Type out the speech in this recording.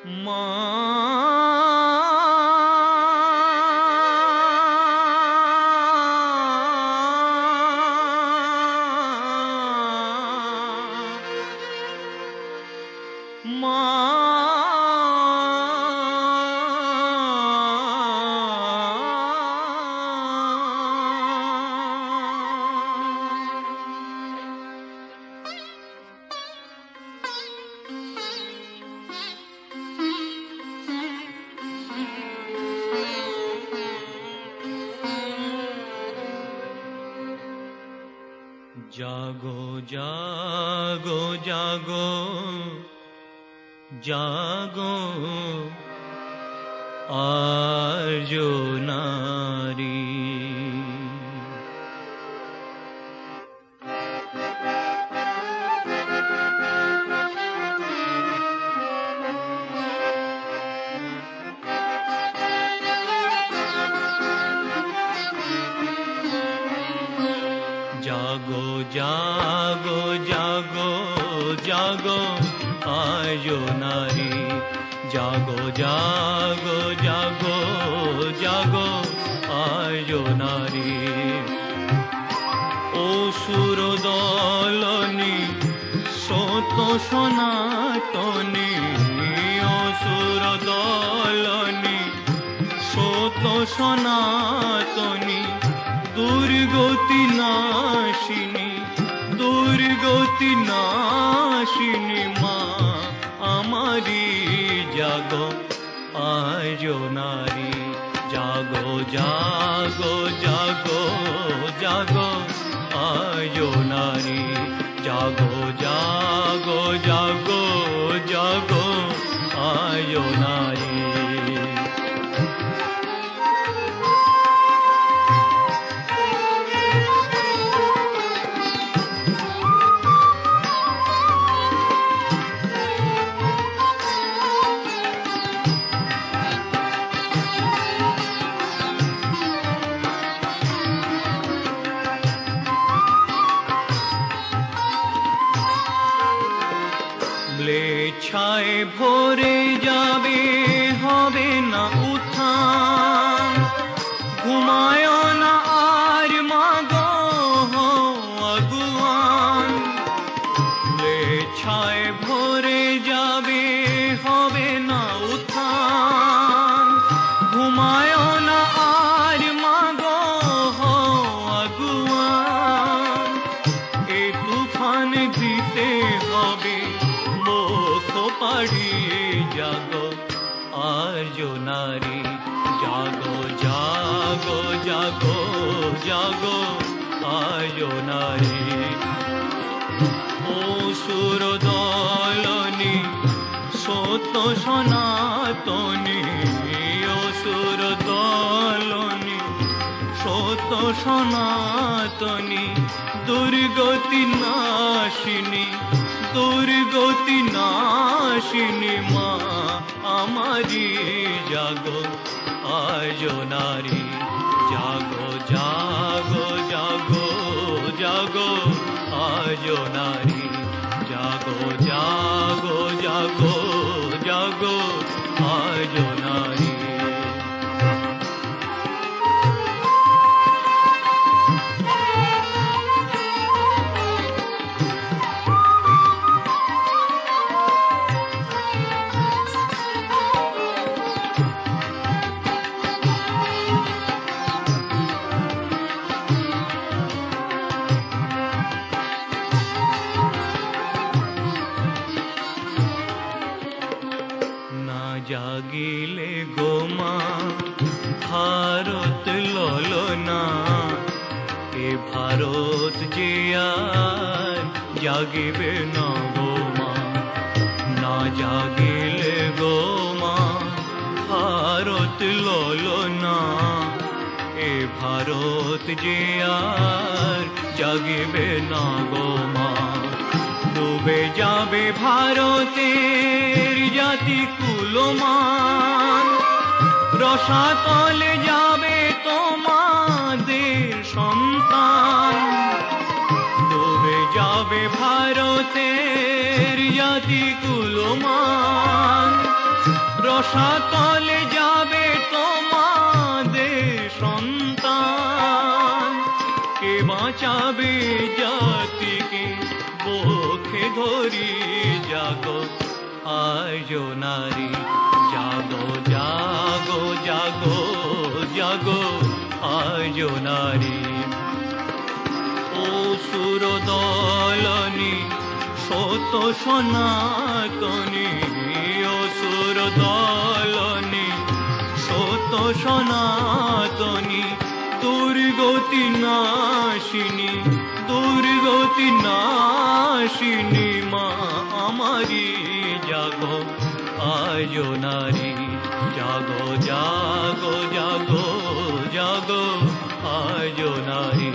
মা জাগো জাগো জাগো জাগো আর্য নারী। জাগো জাগো জাগো জাগো আর্য নারী। জাগো জাগো জাগো জাগো আর্য নারী। অসুর দলনি সত সনাতনী। অসুর দলনি সত সনাতনী। দুর্গতি নাশিনী দুর্গতি নাশিনী মা আমারি। জাগো আর্য নারী। জাগো জাগো জাগো জাগো আর্য নারী। জাগো জাগো জাগো জাগো আর্য নারী। ছায় ভরে যাবে হবে না উত্থান। ঘুমায় না আর মাগো আগুয়ান। ছায় ভরে যাবে হবে না উত্থান। ঘুমায় না আর মাগো আগুয়ান। এ তুফান দিতে হবে পাড়িয়ে। জাগো আর্য নারী। জাগো জাগো জাগো জাগো আর্য নারী। অসুর দলনি সত সনাতনী। অসুর দলনি সত সনাতনী। দুর্গতি নাশিনী দুর্গতি নাশিনী মা আমারি। জাগো আর্য নারী। জাগো জাগো জাগো জাগো আর্য নারী। জাগো জাগো জাগো জাগো আর্য নারী। জাগিলে গোমা ভারত ললনা। এ ভারত যে আর জাগিবে না গোমা। না জাগিলে গোমা ভারত ললনা। এ ভারত যে আর জাগিবে না গোমা। ডুবে যাবে ভারতের জাতি কুলমান। রসাতলে যাবে তোমাদের সন্তান। ডুবে যাবে ভারতের জাতি কুলমান। রসাতলে যাবে তোমাদের সন্তান, কে বাঁচাবে জাতিকে বুকে ধরি। জাগো আজ নারী, জাগো জাগো জাগো জাগো আজ নারী। অসুর দলনি সত সনাতনী, অসুর দলনি সত সনাতনী, দুর্গতি নাশিনী, দুর্গতি নাশিনী মা আমারি। জাগো আজ নারী, জাগো জাগো জাগো জাগো আজ নারী।